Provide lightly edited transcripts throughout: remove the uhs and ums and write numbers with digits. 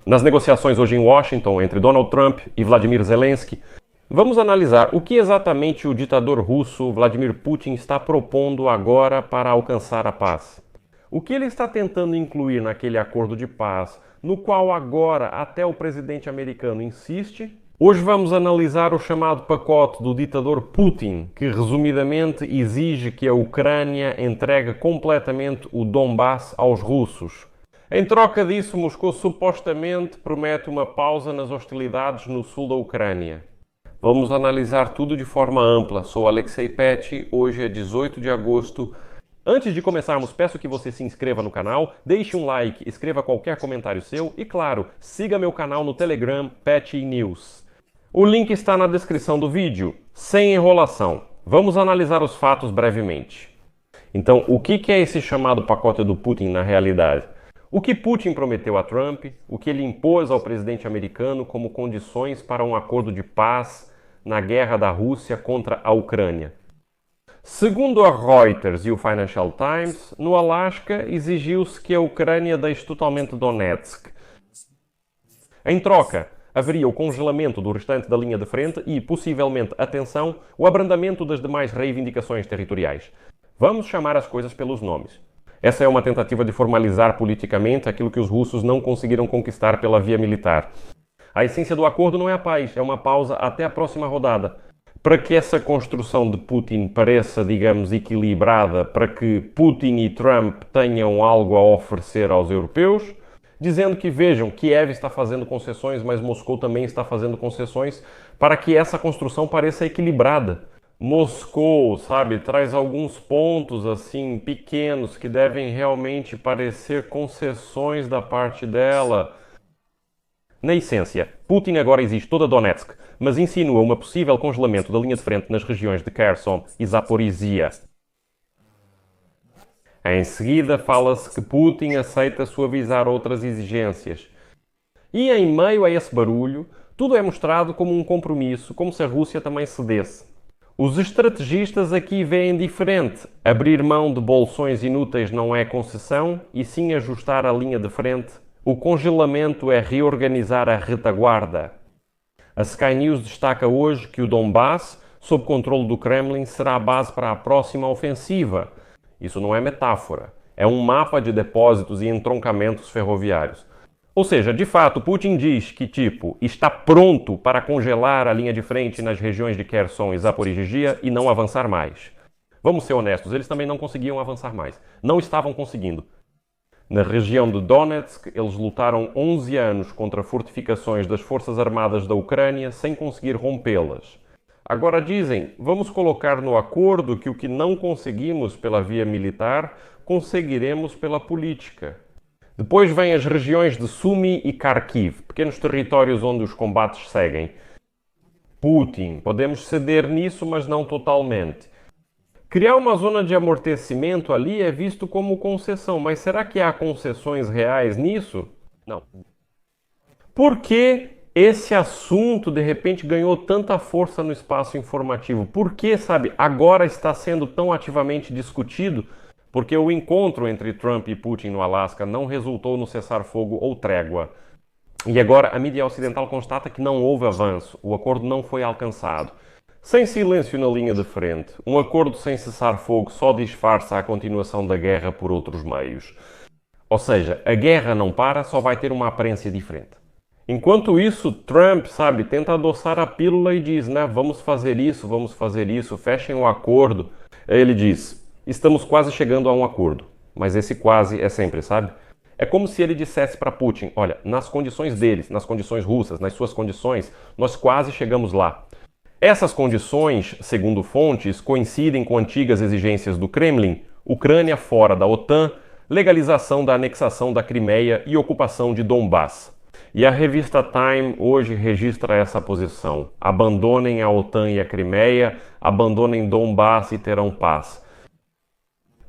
nas negociações hoje em Washington entre Donald Trump e Vladimir Zelensky, vamos analisar o que exatamente o ditador russo Vladimir Putin está propondo agora para alcançar a paz. O que ele está tentando incluir naquele acordo de paz, no qual agora até o presidente americano insiste. Hoje vamos analisar o chamado pacote do ditador Putin, que resumidamente exige que a Ucrânia entregue completamente o Donbass aos russos. Em troca disso, Moscou supostamente promete uma pausa nas hostilidades no sul da Ucrânia. Vamos analisar tudo de forma ampla. Sou Alexei Peti, hoje é 18 de agosto. Antes de começarmos, peço que você se inscreva no canal, deixe um like, escreva qualquer comentário seu e, claro, siga meu canal no Telegram, Peti News. O link está na descrição do vídeo. Sem enrolação, vamos analisar os fatos brevemente. Então, o que é esse chamado pacote do Putin na realidade? O que Putin prometeu a Trump, o que ele impôs ao presidente americano como condições para um acordo de paz na guerra da Rússia contra a Ucrânia. Segundo a Reuters e o Financial Times, no Alasca exigiu-se que a Ucrânia deixe totalmente Donetsk. Em troca, haveria o congelamento do restante da linha de frente e, possivelmente, atenção, o abrandamento das demais reivindicações territoriais. Vamos chamar as coisas pelos nomes. Essa é uma tentativa de formalizar politicamente aquilo que os russos não conseguiram conquistar pela via militar. A essência do acordo não é a paz, é uma pausa até a próxima rodada. Para que essa construção de Putin pareça, digamos, equilibrada, para que Putin e Trump tenham algo a oferecer aos europeus, dizendo que, vejam, Kiev está fazendo concessões, mas Moscou também está fazendo concessões, para que essa construção pareça equilibrada. Moscou, sabe, traz alguns pontos assim pequenos que devem realmente parecer concessões da parte dela. Na essência, Putin agora exige toda Donetsk, mas insinua um possível congelamento da linha de frente nas regiões de Kherson e Zaporizhia. Em seguida, fala-se que Putin aceita suavizar outras exigências. E em meio a esse barulho, tudo é mostrado como um compromisso, como se a Rússia também cedesse. Os estrategistas aqui veem diferente. Abrir mão de bolsões inúteis não é concessão, e sim ajustar a linha de frente. O congelamento é reorganizar a retaguarda. A Sky News destaca hoje que o Donbass, sob controle do Kremlin, será a base para a próxima ofensiva. Isso não é metáfora. É um mapa de depósitos e entroncamentos ferroviários. Ou seja, de fato, Putin diz que, está pronto para congelar a linha de frente nas regiões de Kherson e Zaporizhia e não avançar mais. Vamos ser honestos, eles também não conseguiam avançar mais. Não estavam conseguindo. Na região de Donetsk, eles lutaram 11 anos contra fortificações das forças armadas da Ucrânia sem conseguir rompê-las. Agora dizem, vamos colocar no acordo que o que não conseguimos pela via militar, conseguiremos pela política. Depois vêm as regiões de Sumy e Kharkiv, pequenos territórios onde os combates seguem. Putin, podemos ceder nisso, mas não totalmente. Criar uma zona de amortecimento ali é visto como concessão, mas será que há concessões reais nisso? Não. Por que esse assunto, de repente, ganhou tanta força no espaço informativo? Por que, agora está sendo tão ativamente discutido? Porque o encontro entre Trump e Putin no Alasca não resultou no cessar-fogo ou trégua. E agora a mídia ocidental constata que não houve avanço, o acordo não foi alcançado. Sem silêncio na linha de frente, um acordo sem cessar-fogo só disfarça a continuação da guerra por outros meios. Ou seja, a guerra não para, só vai ter uma aparência diferente. Enquanto isso, Trump, tenta adoçar a pílula e diz, vamos fazer isso, fechem o acordo. Aí ele diz, estamos quase chegando a um acordo. Mas esse quase é sempre, É como se ele dissesse para Putin, olha, nas condições deles, nas condições russas, nas suas condições, nós quase chegamos lá. Essas condições, segundo fontes, coincidem com antigas exigências do Kremlin, Ucrânia fora da OTAN, legalização da anexação da Crimeia e ocupação de Donbass. E a revista Time hoje registra essa posição. Abandonem a OTAN e a Crimeia, abandonem Donbass e terão paz.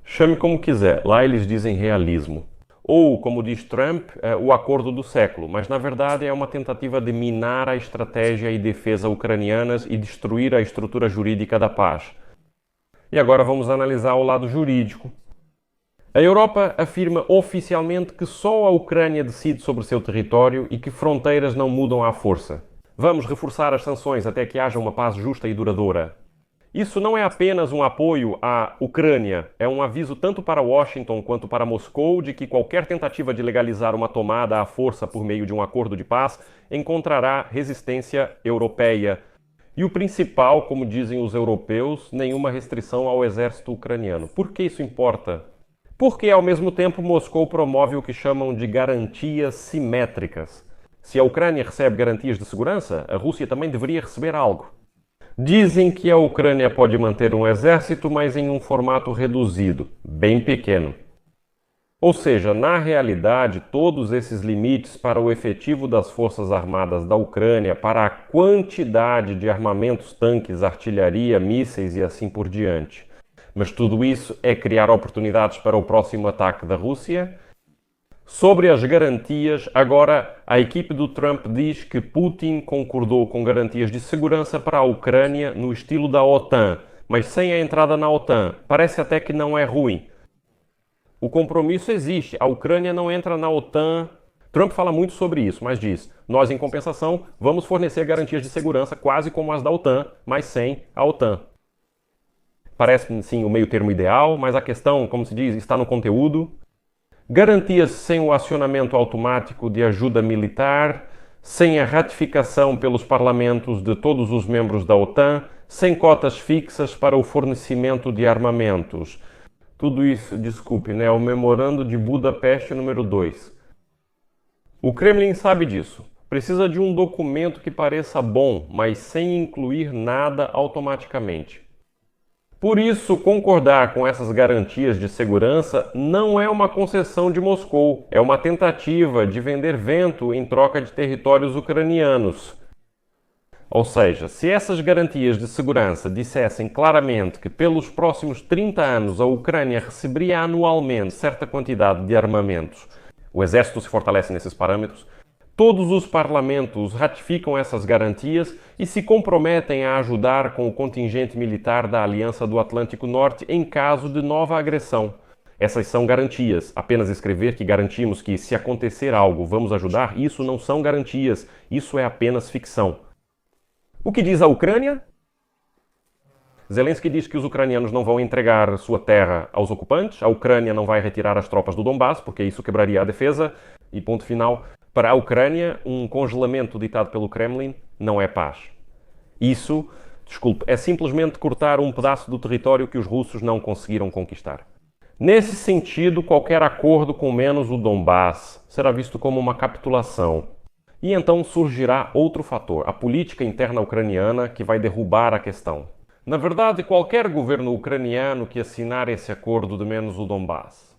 Chame como quiser, lá eles dizem realismo. Ou, como diz Trump, o acordo do século, mas na verdade é uma tentativa de minar a estratégia e defesa ucranianas e destruir a estrutura jurídica da paz. E agora vamos analisar o lado jurídico. A Europa afirma oficialmente que só a Ucrânia decide sobre seu território e que fronteiras não mudam à força. Vamos reforçar as sanções até que haja uma paz justa e duradoura. Isso não é apenas um apoio à Ucrânia, é um aviso tanto para Washington quanto para Moscou de que qualquer tentativa de legalizar uma tomada à força por meio de um acordo de paz encontrará resistência europeia. E o principal, como dizem os europeus, nenhuma restrição ao exército ucraniano. Por que isso importa? Porque, ao mesmo tempo, Moscou promove o que chamam de garantias simétricas. Se a Ucrânia recebe garantias de segurança, a Rússia também deveria receber algo. Dizem que a Ucrânia pode manter um exército, mas em um formato reduzido, bem pequeno. Ou seja, na realidade, todos esses limites para o efetivo das Forças Armadas da Ucrânia, para a quantidade de armamentos, tanques, artilharia, mísseis e assim por diante. Mas tudo isso é criar oportunidades para o próximo ataque da Rússia? Sobre as garantias, agora a equipe do Trump diz que Putin concordou com garantias de segurança para a Ucrânia no estilo da OTAN, mas sem a entrada na OTAN. Parece até que não é ruim. O compromisso existe, a Ucrânia não entra na OTAN. Trump fala muito sobre isso, mas diz, nós em compensação vamos fornecer garantias de segurança quase como as da OTAN, mas sem a OTAN. Parece sim o meio termo ideal, mas a questão, como se diz, está no conteúdo. Garantias sem o acionamento automático de ajuda militar, sem a ratificação pelos parlamentos de todos os membros da OTAN, sem cotas fixas para o fornecimento de armamentos. Tudo isso, desculpe, é o Memorando de Budapeste número 2. O Kremlin sabe disso. Precisa de um documento que pareça bom, mas sem incluir nada automaticamente. Por isso, concordar com essas garantias de segurança não é uma concessão de Moscou, é uma tentativa de vender vento em troca de territórios ucranianos. Ou seja, se essas garantias de segurança dissessem claramente que pelos próximos 30 anos a Ucrânia receberia anualmente certa quantidade de armamentos, o exército se fortalece nesses parâmetros, todos os parlamentos ratificam essas garantias e se comprometem a ajudar com o contingente militar da Aliança do Atlântico Norte em caso de nova agressão. Essas são garantias. Apenas escrever que garantimos que, se acontecer algo, vamos ajudar, isso não são garantias. Isso é apenas ficção. O que diz a Ucrânia? Zelensky diz que os ucranianos não vão entregar sua terra aos ocupantes, a Ucrânia não vai retirar as tropas do Donbass, porque isso quebraria a defesa, e ponto final. Para a Ucrânia, um congelamento ditado pelo Kremlin não é paz. Isso, desculpe, é simplesmente cortar um pedaço do território que os russos não conseguiram conquistar. Nesse sentido, qualquer acordo com menos o Donbass será visto como uma capitulação. E então surgirá outro fator, a política interna ucraniana, que vai derrubar a questão. Na verdade, qualquer governo ucraniano que assinar esse acordo de menos o Donbass.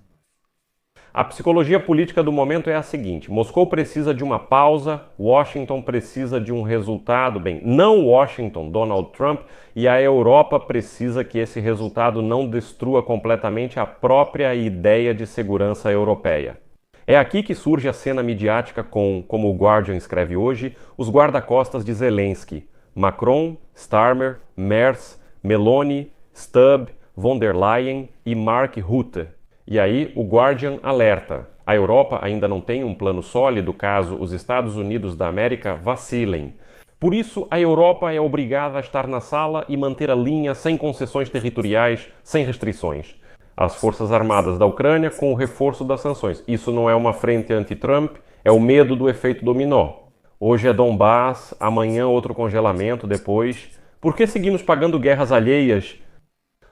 A psicologia política do momento é a seguinte: Moscou precisa de uma pausa, Washington precisa de um resultado, não Washington, Donald Trump, e a Europa precisa que esse resultado não destrua completamente a própria ideia de segurança europeia. É aqui que surge a cena midiática com, como o Guardian escreve hoje, os guarda-costas de Zelensky: Macron, Starmer, Merz, Meloni, Stubb, von der Leyen e Mark Rutte. E aí o Guardian alerta: a Europa ainda não tem um plano sólido caso os Estados Unidos da América vacilem. Por isso, a Europa é obrigada a estar na sala e manter a linha sem concessões territoriais, sem restrições. As Forças Armadas da Ucrânia com o reforço das sanções. Isso não é uma frente anti-Trump, é o medo do efeito dominó. Hoje é Donbass, amanhã outro congelamento, depois. Por que seguimos pagando guerras alheias?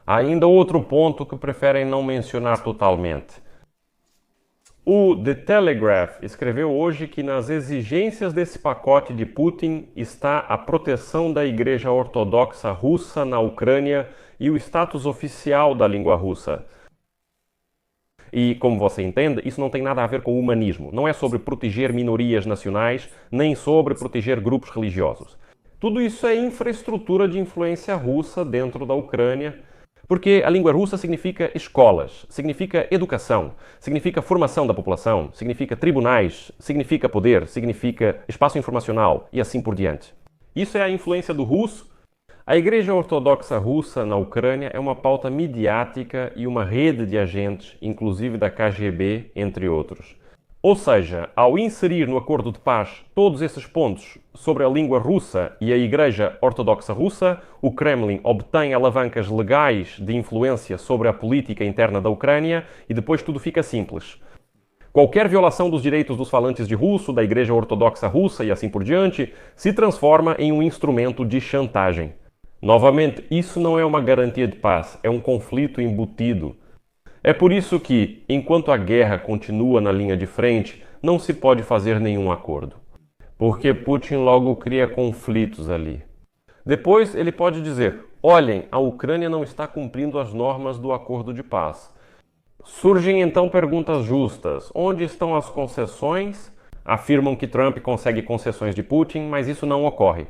Ainda outro ponto que preferem não mencionar totalmente. O The Telegraph escreveu hoje que nas exigências desse pacote de Putin está a proteção da Igreja Ortodoxa Russa na Ucrânia e o status oficial da língua russa. E, como você entende, isso não tem nada a ver com o humanismo. Não é sobre proteger minorias nacionais, nem sobre proteger grupos religiosos. Tudo isso é infraestrutura de influência russa dentro da Ucrânia, porque a língua russa significa escolas, significa educação, significa formação da população, significa tribunais, significa poder, significa espaço informacional e assim por diante. Isso é a influência do russo. A Igreja Ortodoxa Russa na Ucrânia é uma pauta midiática e uma rede de agentes, inclusive da KGB, entre outros. Ou seja, ao inserir no acordo de paz todos esses pontos sobre a língua russa e a Igreja Ortodoxa Russa, o Kremlin obtém alavancas legais de influência sobre a política interna da Ucrânia e depois tudo fica simples. Qualquer violação dos direitos dos falantes de russo, da Igreja Ortodoxa Russa e assim por diante, se transforma em um instrumento de chantagem. Novamente, isso não é uma garantia de paz, é um conflito embutido. É por isso que, enquanto a guerra continua na linha de frente, não se pode fazer nenhum acordo. Porque Putin logo cria conflitos ali. Depois ele pode dizer: olhem, a Ucrânia não está cumprindo as normas do acordo de paz. Surgem então perguntas justas. Onde estão as concessões? Afirmam que Trump consegue concessões de Putin, mas isso não ocorre.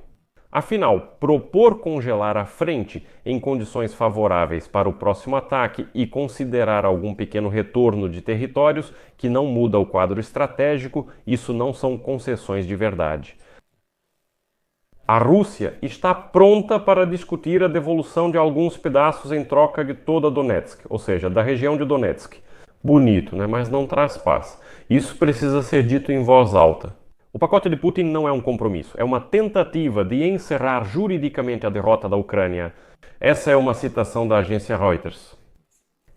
Afinal, propor congelar a frente em condições favoráveis para o próximo ataque e considerar algum pequeno retorno de territórios que não muda o quadro estratégico, isso não são concessões de verdade. A Rússia está pronta para discutir a devolução de alguns pedaços em troca de toda Donetsk, ou seja, da região de Donetsk. Bonito, né? Mas não traz paz. Isso precisa ser dito em voz alta. O pacote de Putin não é um compromisso, é uma tentativa de encerrar juridicamente a derrota da Ucrânia. Essa é uma citação da agência Reuters.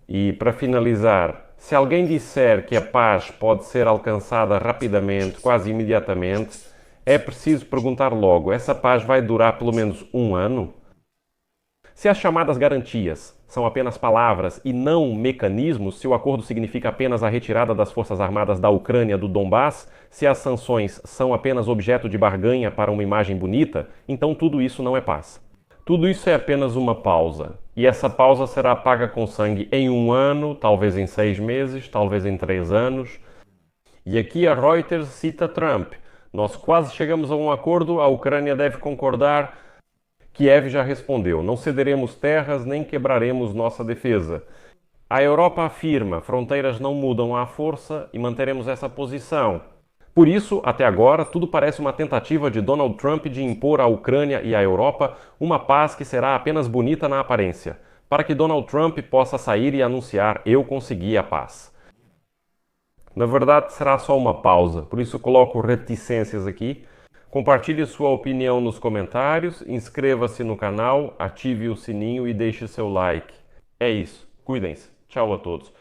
E para finalizar, se alguém disser que a paz pode ser alcançada rapidamente, quase imediatamente, é preciso perguntar logo: essa paz vai durar pelo menos um ano? Se as chamadas garantias são apenas palavras e não mecanismos, se o acordo significa apenas a retirada das forças armadas da Ucrânia do Donbass, se as sanções são apenas objeto de barganha para uma imagem bonita, então tudo isso não é paz. Tudo isso é apenas uma pausa. E essa pausa será paga com sangue em um ano, talvez em 6 meses, talvez em 3 anos. E aqui a Reuters cita Trump. Nós quase chegamos a um acordo, a Ucrânia deve concordar. Kiev já respondeu: não cederemos terras nem quebraremos nossa defesa. A Europa afirma: fronteiras não mudam à força e manteremos essa posição. Por isso, até agora, tudo parece uma tentativa de Donald Trump de impor à Ucrânia e à Europa uma paz que será apenas bonita na aparência, para que Donald Trump possa sair e anunciar: eu consegui a paz. Na verdade, será só uma pausa, por isso coloco reticências aqui. Compartilhe sua opinião nos comentários, inscreva-se no canal, ative o sininho e deixe seu like. É isso. Cuidem-se. Tchau a todos.